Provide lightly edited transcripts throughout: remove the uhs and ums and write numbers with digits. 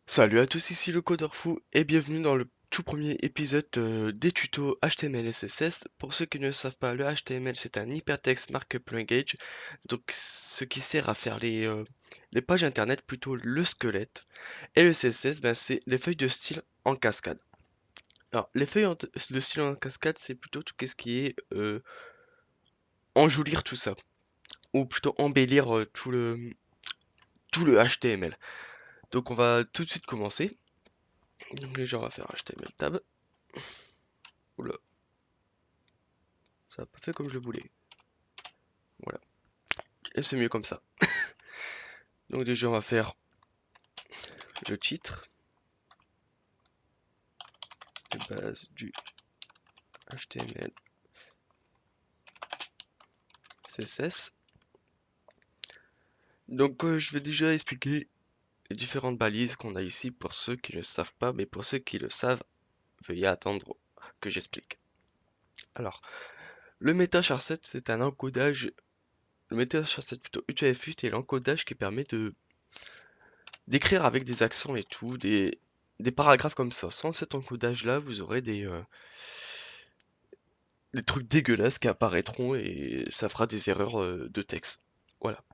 Salut à tous, ici le Codeur Fou et bienvenue dans le tout premier épisode des tutos HTML et CSS. Pour ceux qui ne le savent pas, le HTML c'est un Hypertext Markup Language, donc ce qui sert à faire les pages internet, plutôt le squelette. Et le CSS, ben, c'est les feuilles de style en cascade. Alors les de style en cascade, c'est plutôt tout ce qui est enjoulir tout ça, ou plutôt embellir tout le HTML. Donc on va tout de suite commencer. Donc déjà on va faire HTML tab. Oula, ça n'a pas fait comme je le voulais. Voilà. Et c'est mieux comme ça. Donc déjà on va faire le titre de base du HTML CSS. Donc je vais déjà expliquer les différentes balises qu'on a ici pour ceux qui ne le savent pas, mais pour ceux qui le savent, veuillez attendre que j'explique. Alors, le MetaChar7 c'est un encodage, le MetaChar7 plutôt UTF-8 est l'encodage qui permet de d'écrire avec des accents et tout, des paragraphes comme ça. Sans cet encodage là, vous aurez des trucs dégueulasses qui apparaîtront et ça fera des erreurs de texte. Voilà.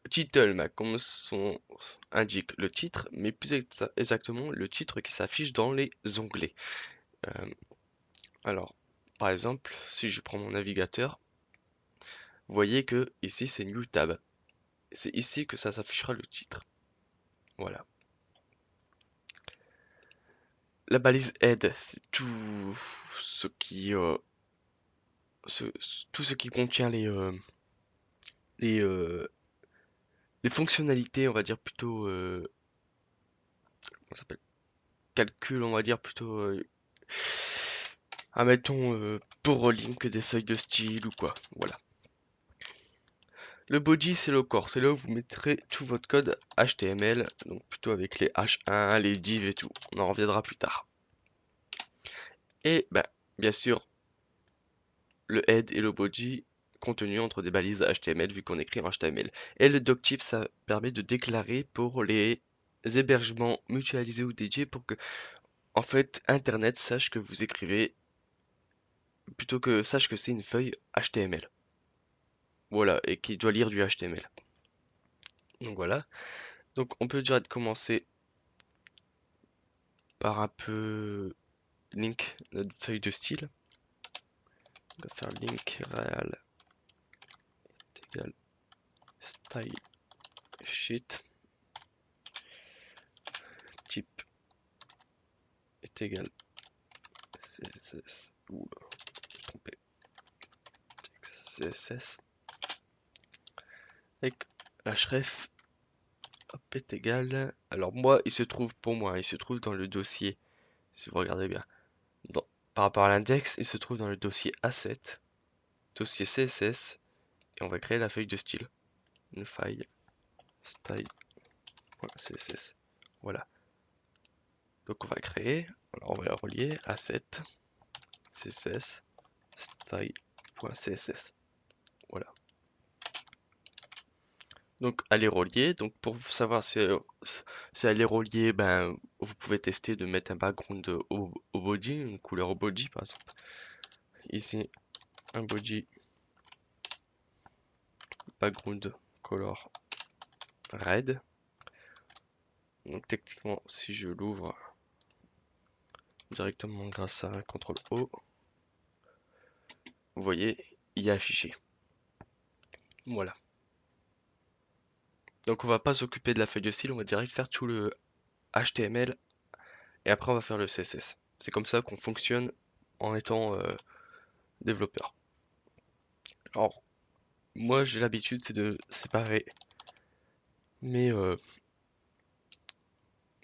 Title, bah, comme son indique le titre, mais plus exactement le titre qui s'affiche dans les onglets. Euh, alors, par exemple, si je prends mon navigateur, vous voyez que ici c'est New Tab. C'est ici que ça s'affichera le titre. Voilà. La balise Head, c'est ce qui, tout ce qui contient les, euh, les fonctionnalités, on va dire plutôt, comment ça s'appelle? Calcul, on va dire plutôt, admettons, pour link des feuilles de style ou quoi. Voilà. Le body, c'est le corps. C'est là où vous mettrez tout votre code HTML, donc plutôt avec les H1, les divs et tout. On en reviendra plus tard. Et bah, bien sûr, le head et le body contenu entre des balises HTML vu qu'on écrit en HTML. Et le doctype, ça permet de déclarer pour les hébergements mutualisés ou dédiés pour que, en fait, Internet sache que vous écrivez plutôt que sache que c'est une feuille HTML. Voilà, et qui doit lire du HTML. Donc voilà. Donc on peut déjà commencer par un peu link notre feuille de style. On va faire link real égal style sheet type est égal CSS ou trompé CSS avec href hop, est égal. Alors moi il se trouve pour moi il se trouve dans le dossier, si vous regardez bien, par rapport à l'index il se trouve dans le dossier A7 dossier CSS et on va créer la feuille de style, une file style.css. Voilà. Donc on va créer, alors on va relier A7 CSS style.css. Voilà. Donc à les relier, donc pour savoir si à les relier, ben vous pouvez tester de mettre un background au body, une couleur au body par exemple. Ici un body background color red. Donc techniquement si je l'ouvre directement grâce à un CTRL O, vous voyez il est affiché. Voilà. Donc on va pas s'occuper de la feuille de style, on va direct faire tout le HTML et après on va faire le CSS. C'est comme ça qu'on fonctionne en étant développeur. Alors moi j'ai l'habitude c'est de séparer mes,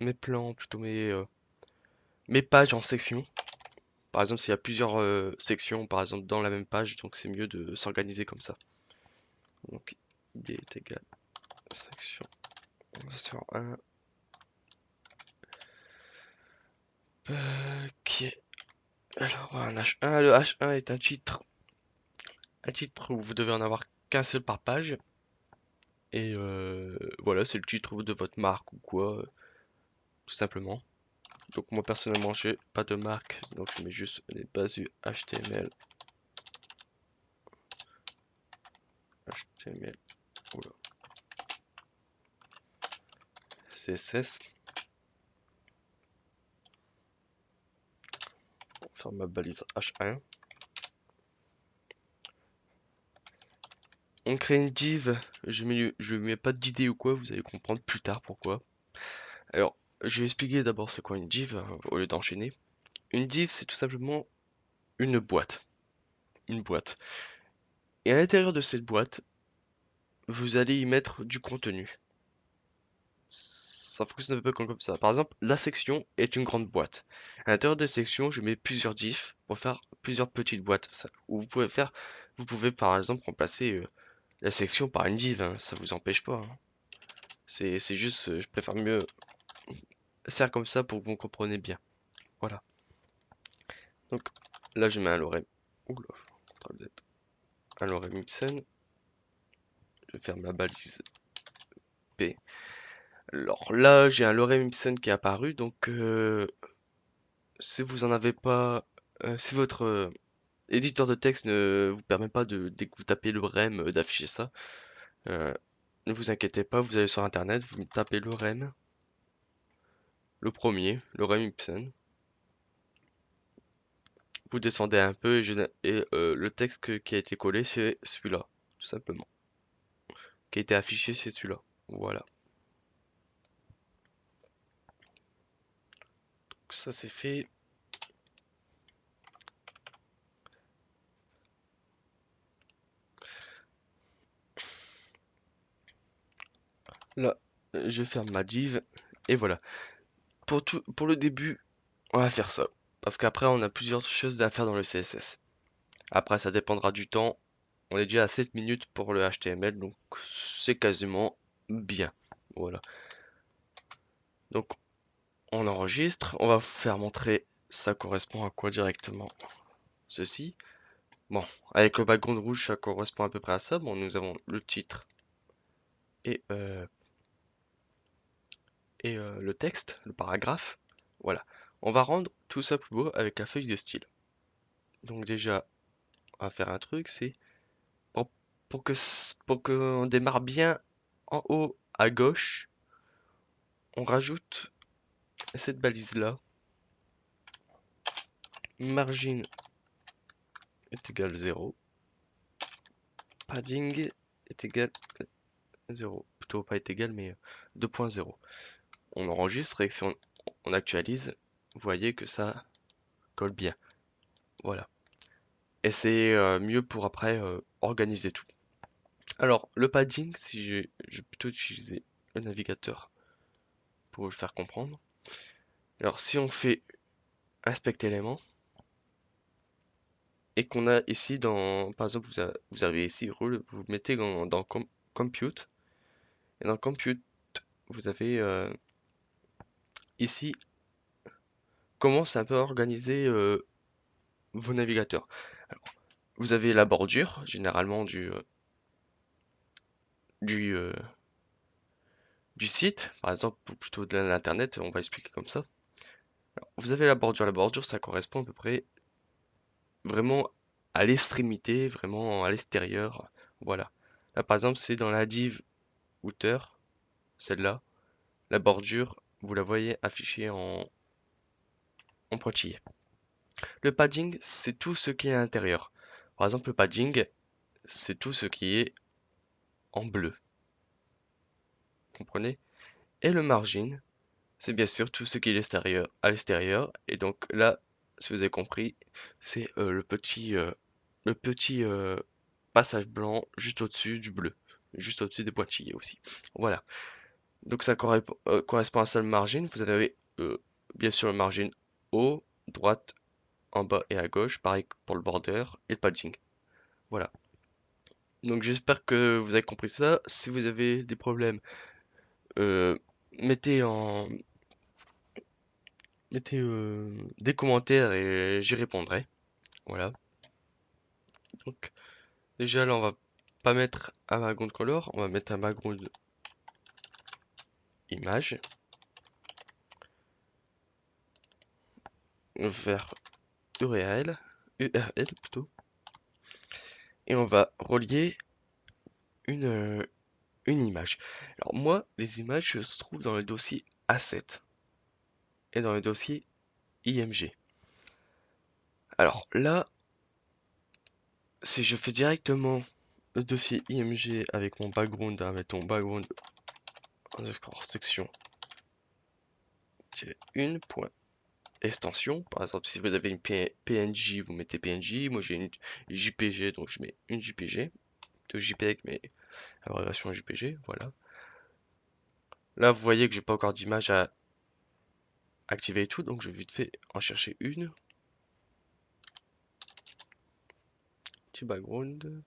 mes plans, plutôt mes pages en sections. Par exemple s'il y a plusieurs sections par exemple dans la même page, donc c'est mieux de s'organiser comme ça. Donc id est égal section 1 qui est alors un H1. Le H1 est un titre où vous devez en avoir qu'un seul par page. Et voilà, c'est le titre de votre marque ou quoi. tout simplement. Donc moi personnellement j'ai pas de marque, donc je mets juste les bases du HTML. HTML, oula, CSS. On va faire ma balise H1. On crée une div, je mets pas d'idée ou quoi, vous allez comprendre plus tard pourquoi. Alors, je vais expliquer d'abord c'est quoi une div au lieu d'enchaîner. Une div c'est tout simplement une boîte. Une boîte. Et à l'intérieur de cette boîte, vous allez y mettre du contenu. Ça fonctionne un peu comme ça. Par exemple, la section est une grande boîte. À l'intérieur des sections, je mets plusieurs diffs pour faire plusieurs petites boîtes. Ou vous pouvez par exemple remplacer la section par une div, hein, ça vous empêche pas, hein. C'est juste, je préfère mieux faire comme ça pour que vous compreniez bien. Voilà. Donc là, je mets un lorem. Oula, un lorem ipsen. Je vais faire ma balise P. Alors là, j'ai un lorem ipsen qui est apparu, donc si vous en avez pas, si votre éditeur de texte ne vous permet pas de, dès que vous tapez le rem, d'afficher ça, euh, ne vous inquiétez pas, vous allez sur internet, vous tapez le rem, le premier, le rem ipsen, vous descendez un peu et le texte qui a été collé, c'est celui-là, tout simplement. Qui a été affiché, c'est celui-là. Voilà. Donc ça c'est fait. Là, je ferme ma div et voilà. Pour le début, on va faire ça. Parce qu'après, on a plusieurs choses à faire dans le CSS. Après, ça dépendra du temps. On est déjà à 7 minutes pour le HTML, donc c'est quasiment bien. Voilà. Donc, on enregistre. On va vous faire montrer ça correspond à quoi directement. Ceci. Bon, avec le background rouge, ça correspond à peu près à ça. Bon, nous avons le titre et, euh, et le texte, le paragraphe. Voilà. On va rendre tout ça plus beau avec la feuille de style. Donc déjà, on va faire un truc, c'est pour, pour qu'on démarre bien en haut à gauche, on rajoute cette balise là. Margin est égal 0. Padding est égal 0. Plutôt pas est égal, mais 2.0. On enregistre et si on actualise, vous voyez que ça colle bien. Voilà. Et c'est mieux pour après organiser tout. Alors, le padding, si je vais plutôt utiliser le navigateur pour le faire comprendre. Alors, si on fait inspect éléments et qu'on a ici dans, par exemple, vous avez ici rule, vous mettez dans compute et dans compute, vous avez ici comment c'est un peu organisé vos navigateurs. Alors, vous avez la bordure, généralement du, euh, du site, par exemple, ou plutôt de l'internet, on va expliquer comme ça. Alors, vous avez la bordure, ça correspond à peu près vraiment à l'extrémité, vraiment à l'extérieur. Voilà. Là, par exemple, c'est dans la div outer, celle-là. La bordure, vous la voyez affichée en pointillé. Le padding, c'est tout ce qui est à l'intérieur. Par exemple, le padding, c'est tout ce qui est en bleu. Comprenez? Et le margin, c'est bien sûr tout ce qui est à l'extérieur. Et donc là, si vous avez compris, c'est le petit passage blanc juste au-dessus du bleu, juste au-dessus des pointillés aussi. Voilà. Donc ça correspond à ça le margin. Vous avez bien sûr le margin haut, droite, en bas et à gauche. Pareil pour le border et le padding. Voilà. Donc j'espère que vous avez compris ça. Si vous avez des problèmes, euh, mettez en mettez des commentaires et j'y répondrai. Voilà. Donc déjà là on va pas mettre un background color, on va mettre un background image. vers URL plutôt, et on va relier une, une image. Alors moi, les images se trouvent dans le dossier Asset et dans le dossier IMG. Alors là, si je fais directement le dossier IMG avec mon background, mettons background underscore section une point extension. Par exemple, si vous avez une PNJ, vous mettez PNJ. Moi j'ai une JPG, donc je mets une JPG de JPEG, mais abréviation JPG, voilà. Là, vous voyez que j'ai pas encore d'image à activer et tout, donc je vais vite fait en chercher une. Petit background.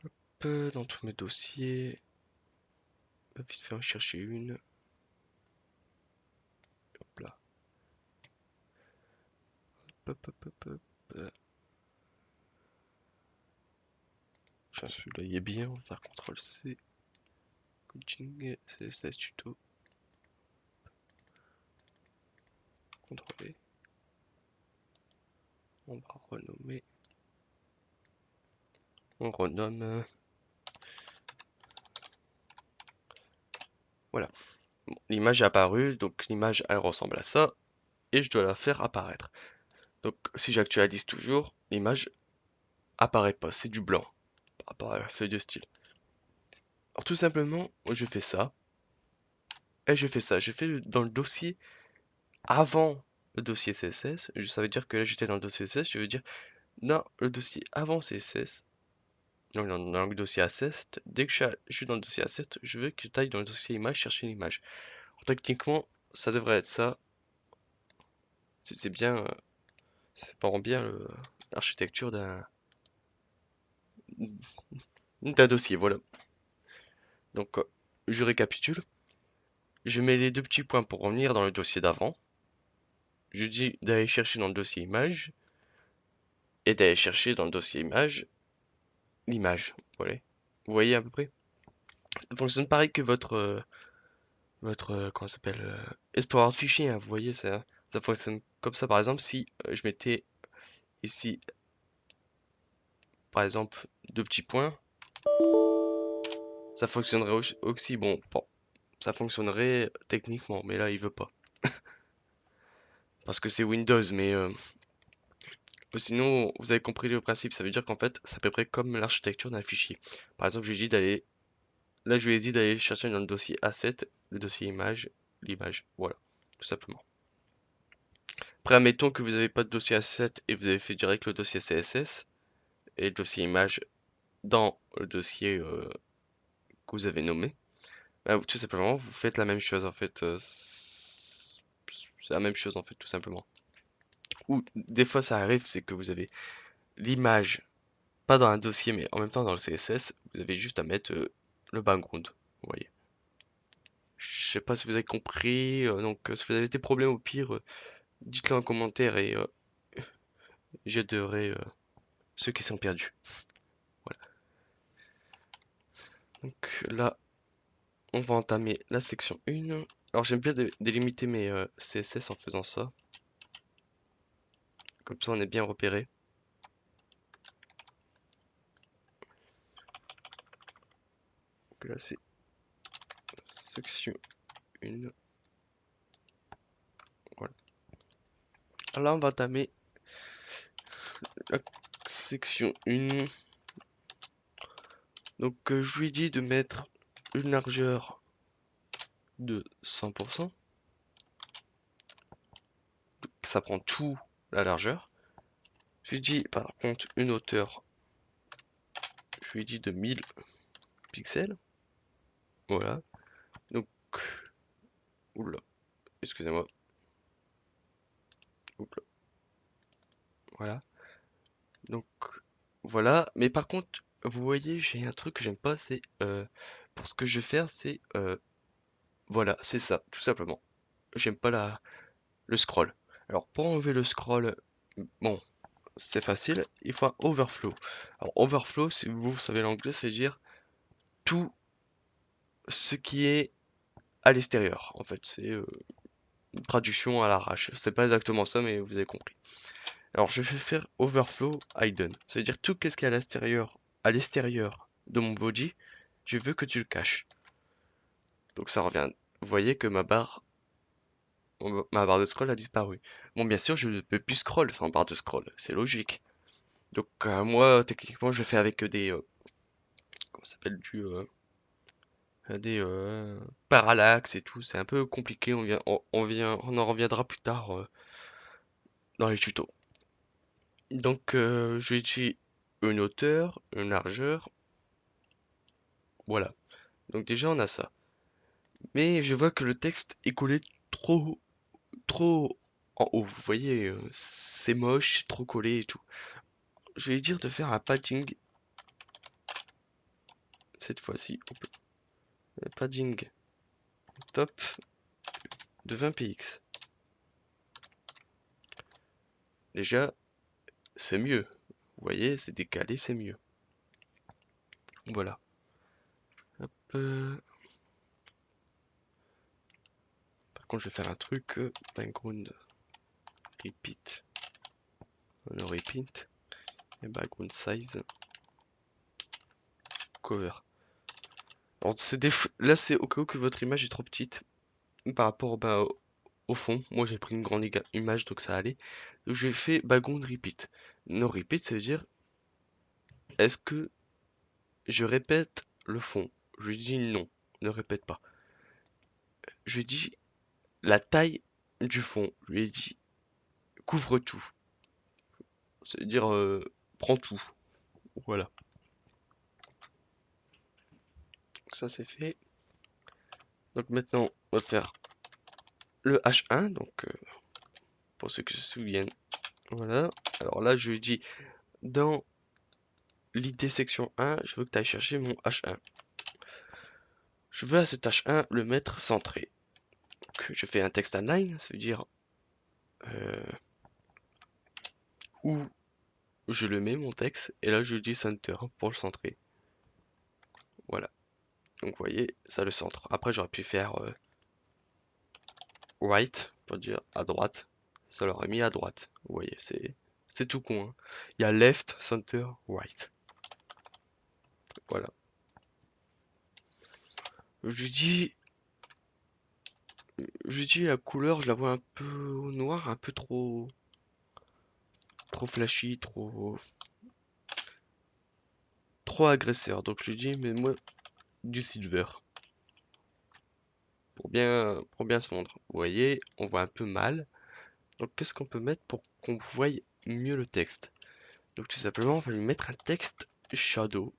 Hop, dans tous mes dossiers. Vite fait en chercher une. Hop là. Hop, hop, hop, hop. Tiens, celui-là il est bien, on va faire CTRL-C. Coaching, CSS tuto. CTRL-V. On va renommer. On renomme. Voilà. Bon, l'image est apparue, donc l'image elle ressemble à ça. Et je dois la faire apparaître. Donc si j'actualise toujours, l'image apparaît pas, c'est du blanc par rapport à la feuille de style. Alors tout simplement, je fais ça. Et je fais ça. Je fais dans le dossier avant le dossier CSS. Ça veut dire que là j'étais dans le dossier CSS. Je veux dire dans le dossier avant CSS. Donc dans le dossier Asset. Dès que je suis dans le dossier Asset, je veux que tu ailles dans le dossier image chercher l'image. Techniquement, ça devrait être ça. Si c'est bien, ça rend bien l'architecture d'un dossier. Voilà. Donc je récapitule. Je mets les deux petits points pour revenir dans le dossier d'avant. Je dis d'aller chercher dans le dossier image et d'aller chercher dans le dossier image l'image. Voilà. Vous voyez à peu près? Ça fonctionne pareil que votre comment ça s'appelle explorer de fichiers. Hein, vous voyez, ça fonctionne comme ça. Par exemple, si je mettais ici, par exemple, deux petits points, ça fonctionnerait aussi. Bon, ça fonctionnerait techniquement, mais là, il veut pas. Parce que c'est Windows, mais sinon, vous avez compris le principe. Ça veut dire qu'en fait, c'est à peu près comme l'architecture d'un fichier. Par exemple, je lui ai dit d'aller. Là, je lui ai dit d'aller chercher dans le dossier Asset, le dossier image, l'image. Voilà, tout simplement. Après, admettons que vous n'avez pas de dossier Asset et vous avez fait direct le dossier CSS et le dossier image dans le dossier que vous avez nommé. Bah, tout simplement, vous faites la même chose en fait. C'est la même chose en fait, tout simplement. Ou des fois, ça arrive, c'est que vous avez l'image pas dans un dossier, mais en même temps dans le CSS, vous avez juste à mettre le background. Vous voyez. Je sais pas si vous avez compris. Donc, si vous avez des problèmes au pire, dites-le en commentaire et j'aiderai ceux qui sont perdus. Voilà. Donc là, on va entamer la section 1. Alors j'aime bien délimiter mes CSS en faisant ça. Comme ça on est bien repéré. Donc là c'est section 1. Voilà. Alors là on va entamer la section 1. Donc je lui dis de mettre une largeur de 100%. Ça prend tout la largeur. Je lui dis par contre une hauteur, je lui dis de 1000 pixels. Voilà. Donc, oula, excusez-moi. Voilà. Donc, voilà. Mais par contre, vous voyez, j'ai un truc que j'aime pas, c'est pour ce que je vais faire, c'est voilà, c'est ça, tout simplement. J'aime pas le scroll. Alors, pour enlever le scroll, bon, c'est facile, il faut un overflow. Alors, overflow, si vous savez l'anglais, ça veut dire tout ce qui est à l'extérieur. En fait, c'est une traduction à l'arrache. C'est pas exactement ça, mais vous avez compris. Alors je vais faire overflow hidden. Ça veut dire tout ce qui est à l'extérieur de mon body, je veux que tu le caches. Donc ça revient. Vous voyez que ma barre de scroll a disparu. Bon, bien sûr, je ne peux plus scroll sans barre de scroll, c'est logique. Donc moi, techniquement, je fais avec des, comment ça s'appelle, des parallaxes et tout. C'est un peu compliqué. On en reviendra plus tard dans les tutos. Donc, je vais utiliser une hauteur, une largeur. Voilà. Donc déjà, on a ça. Mais je vois que le texte est collé trop en haut. Vous voyez, c'est moche, c'est trop collé et tout. Je vais dire de faire un padding cette fois-ci. Un padding top de 20 px. Déjà, c'est mieux. Vous voyez, c'est décalé, c'est mieux. Voilà. Hop, par contre, je vais faire un truc. Background repeat. On repeat. Et background size. Cover. Alors, là, c'est au cas où que votre image est trop petite par rapport au fond. Moi, j'ai pris une grande image, donc ça allait. Donc, j'ai fait background repeat. No repeat, ça veut dire est-ce que je répète le fond? Je lui dis non, ne répète pas. Je lui dis la taille du fond. Je lui ai dit couvre tout. Ça veut dire prends tout. Voilà. Donc ça c'est fait. Donc maintenant on va faire le H1. Donc pour ceux qui se souviennent. Voilà. Alors là je lui dis dans l'idée section 1, je veux que tu ailles chercher mon H1. Je veux à cet H1 le mettre centré. Donc je fais un text align, ça veut dire où je le mets mon texte. Et là je dis center pour le centrer. Voilà. Donc vous voyez, ça le centre. Après j'aurais pu faire right pour dire à droite. Ça l'aurait mis à droite. Vous voyez, c'est tout con, hein. Il y a left, center, right. Voilà. Je lui dis, la couleur, je la vois un peu noire, un peu trop flashy, trop agresseur. Donc je lui dis, mais moi du silver pour bien se fondre. Vous voyez, on voit un peu mal. Donc qu'est-ce qu'on peut mettre pour qu'on voie mieux le texte? Donc tout simplement, on va lui mettre un texte shadow.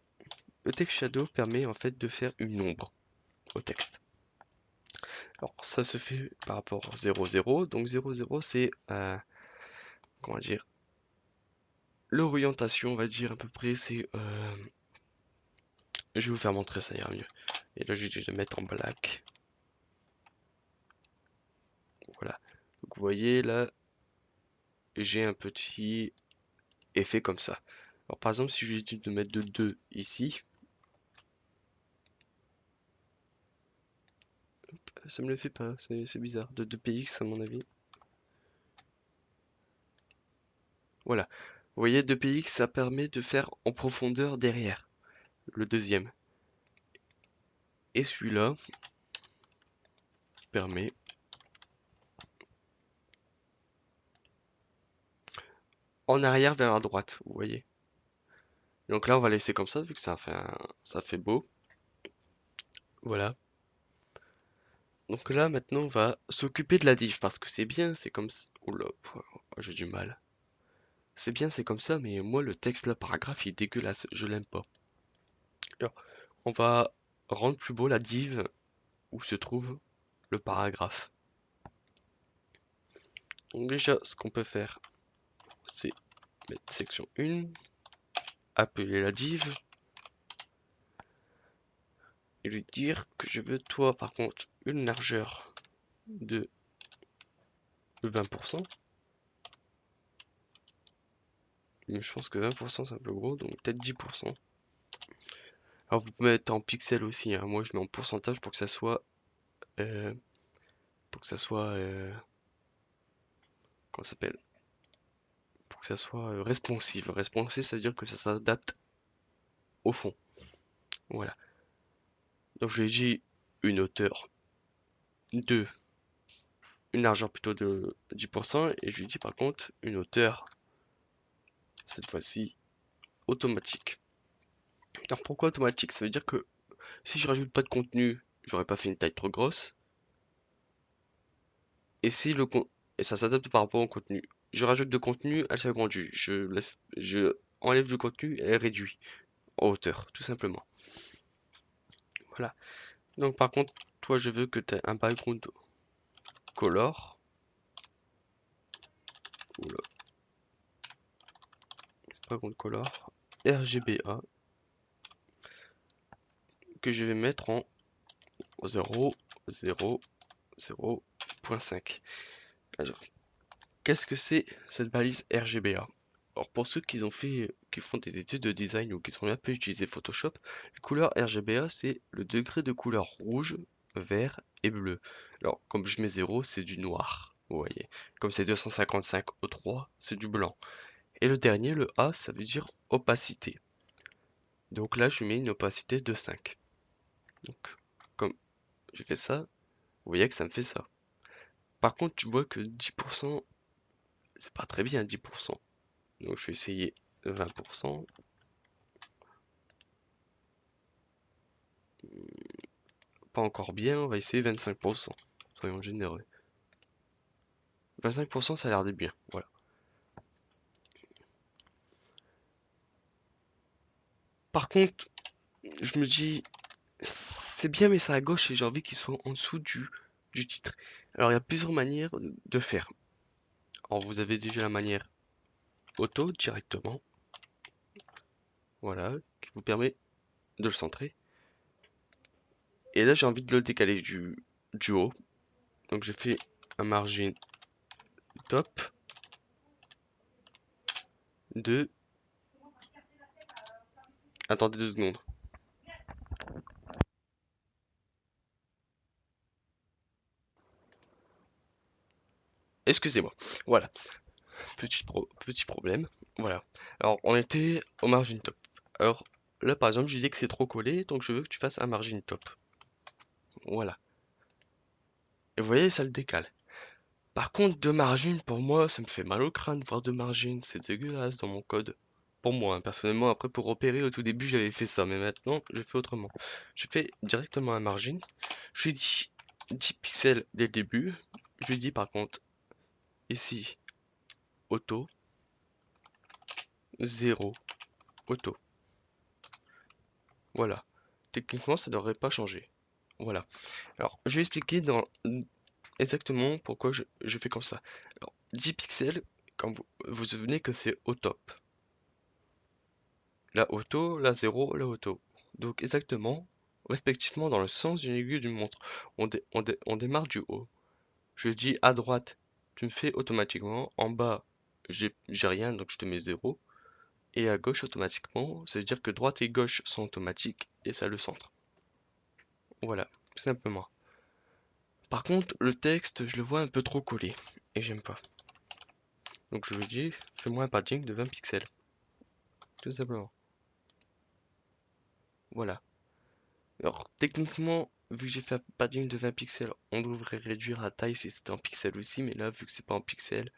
Le texte shadow permet en fait de faire une ombre au texte. Alors ça se fait par rapport au 0, 0. Donc 0, 0 c'est, comment dire, l'orientation, on va dire à peu près, c'est... je vais vous faire montrer, ça ira mieux. Et là je vais le mettre en black. Voilà. Donc vous voyez là, j'ai un petit effet comme ça. Alors par exemple, si je décide de mettre de 2 ici, ça me le fait pas, c'est bizarre. De 2px à mon avis. Voilà. Vous voyez, 2px, ça permet de faire en profondeur derrière. Le deuxième. Et celui-là permet en arrière vers la droite, vous voyez. Donc là, on va laisser comme ça, vu que ça fait beau. Voilà. Donc là, maintenant, on va s'occuper de la div, parce que c'est bien, c'est comme ça. Oula, j'ai du mal. C'est bien, c'est comme ça, mais moi, le texte, là, paragraphe, il est dégueulasse, je l'aime pas. Alors, on va rendre plus beau la div où se trouve le paragraphe. Donc déjà, ce qu'on peut faire, c'est mettre section 1, appeler la div, et lui dire que je veux, toi, par contre, une largeur de 20%. Mais je pense que 20% c'est un peu gros, donc peut-être 10%. Alors vous pouvez mettre en pixels aussi, hein. Moi je mets en pourcentage pour que ça soit pour que ça soit comment ça s'appelle, pour que ça soit responsive. Responsive, ça veut dire que ça s'adapte au fond. Voilà. Donc je lui ai dit une hauteur de une largeur plutôt de 10% et je lui ai dit par contre une hauteur cette fois-ci automatique. Alors pourquoi automatique? Ça veut dire que si je rajoute pas de contenu, j'aurais pas fait une taille trop grosse. Et si le con... et ça s'adapte par rapport au contenu. Je rajoute de contenu, elle s'agrandit. Je enlève du contenu, elle réduit en hauteur, tout simplement. Voilà. Donc par contre, toi, je veux que tu aies un background color. Oula, background color RGBA que je vais mettre en 0, 0, 0.5. Alors, qu'est-ce que c'est cette balise RGBA? Alors pour ceux qui font des études de design ou qui sont un peu utiliser Photoshop, les couleurs RGBA c'est le degré de couleur rouge, vert et bleu. Alors comme je mets 0, c'est du noir, vous voyez. Comme c'est 255 O3, c'est du blanc. Et le dernier, le A, ça veut dire opacité. Donc là, je mets une opacité de 5. Donc comme je fais ça, vous voyez que ça me fait ça. Par contre, tu vois que 10%, c'est pas très bien 10%. Donc je vais essayer 20%. Pas encore bien, on va essayer 25%. Soyons généreux. 25%, ça a l'air d'être bien. Voilà. Par contre, je me dis, c'est bien, mais c'est à gauche et j'ai envie qu'il soit en dessous du titre. Alors, il y a plusieurs manières de faire. Alors, vous avez déjà la manière auto directement. Voilà, qui vous permet de le centrer. Et là, j'ai envie de le décaler du haut. Donc, je fais un margin top de... Attendez 2 secondes. Excusez-moi. Voilà. Petit problème. Voilà. Alors, on était au margin top. Alors, là, par exemple, je disais que c'est trop collé, donc je veux que tu fasses un margin top. Voilà. Et vous voyez, ça le décale. Par contre, deux margines, pour moi, ça me fait mal au crâne, voir deux margines. C'est dégueulasse dans mon code. Pour moi, hein, personnellement, après, pour opérer, au tout début, j'avais fait ça, mais maintenant, je fais autrement. Je fais directement un margin. Je lui dis 10 pixels dès le début. Je lui dis, par contre, ici, auto, 0, auto. Voilà. Techniquement, ça ne devrait pas changer. Voilà. Alors, je vais expliquer exactement pourquoi je fais comme ça. Alors, 10 pixels, quand vous vous souvenez que c'est au top. La auto, la 0, la auto. Donc exactement, respectivement dans le sens d'une aiguille d'une montre. On démarre du haut. Je dis à droite, tu me fais automatiquement. En bas, j'ai rien, donc je te mets 0. Et à gauche, automatiquement, ça veut dire que droite et gauche sont automatiques et ça le centre. Voilà, tout simplement. Par contre, le texte, je le vois un peu trop collé et j'aime pas. Donc je lui dis, fais-moi un padding de 20 pixels. Tout simplement. Voilà. Alors techniquement, vu que j'ai fait un padding de 20 pixels, on devrait réduire la taille si c'était en pixels aussi, mais là, vu que c'est pas en pixels,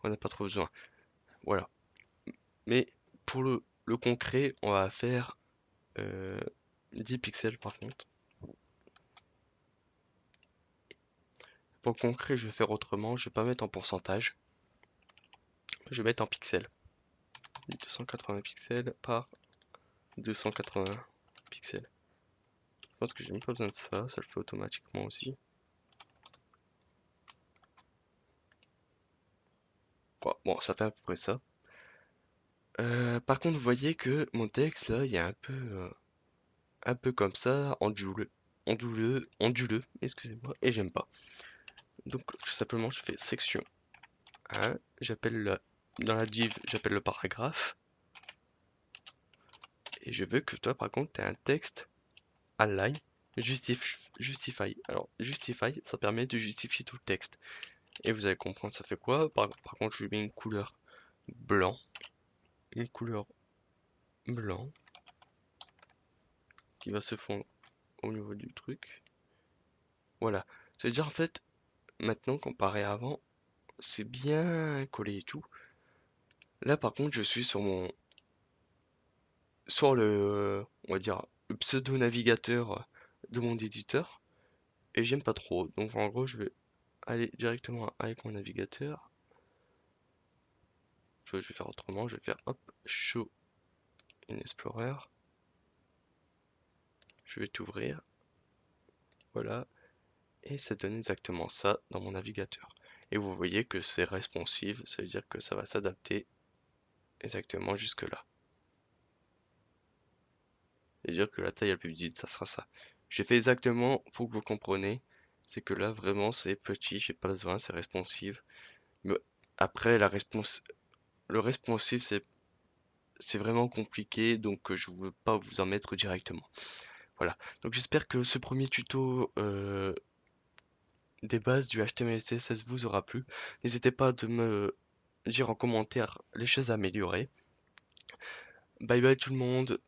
on n'a pas trop besoin. Voilà. Mais pour le concret, on va faire 10 pixels par contre. Pour le concret, je vais faire autrement. Je vais pas mettre en pourcentage. Je vais mettre en pixels. 280 pixels par 280 pixels. Je pense que j'ai même pas besoin de ça. Ça le fait automatiquement aussi. Bon, ça fait à peu près ça. Par contre, vous voyez que mon texte là, il y a un peu comme ça, onduleux, excusez-moi, et j'aime pas. Donc, tout simplement, je fais section 1, dans la div, j'appelle le paragraphe, et je veux que toi, par contre, tu aies un texte align, Justify. Alors, Justify, ça permet de justifier tout le texte. Et vous allez comprendre ça fait quoi. Par contre, je lui mets blanc, une couleur blanc, qui va se fondre au niveau du truc. Voilà. Ça veut dire en fait, maintenant, comparé à avant, c'est bien collé et tout. Là, par contre, je suis sur on va dire, le pseudo-navigateur de mon éditeur. Et j'aime pas trop. Donc, en gros, je vais aller directement avec mon navigateur. Je vais faire autrement. Je vais faire hop, Show in Explorer. Je vais t'ouvrir. Voilà. Et ça donne exactement ça dans mon navigateur. Et vous voyez que c'est responsive. Ça veut dire que ça va s'adapter exactement jusque là. C'est-à-dire que la taille la plus petite, ça sera ça. J'ai fait exactement pour que vous compreniez. C'est que là, vraiment, c'est petit, j'ai pas besoin, c'est responsive. Mais après, le responsive, c'est vraiment compliqué, donc je ne veux pas vous en mettre directement. Voilà. Donc j'espère que ce premier tuto des bases du HTML et CSS vous aura plu. N'hésitez pas de me dire en commentaire les choses à améliorer. Bye bye tout le monde.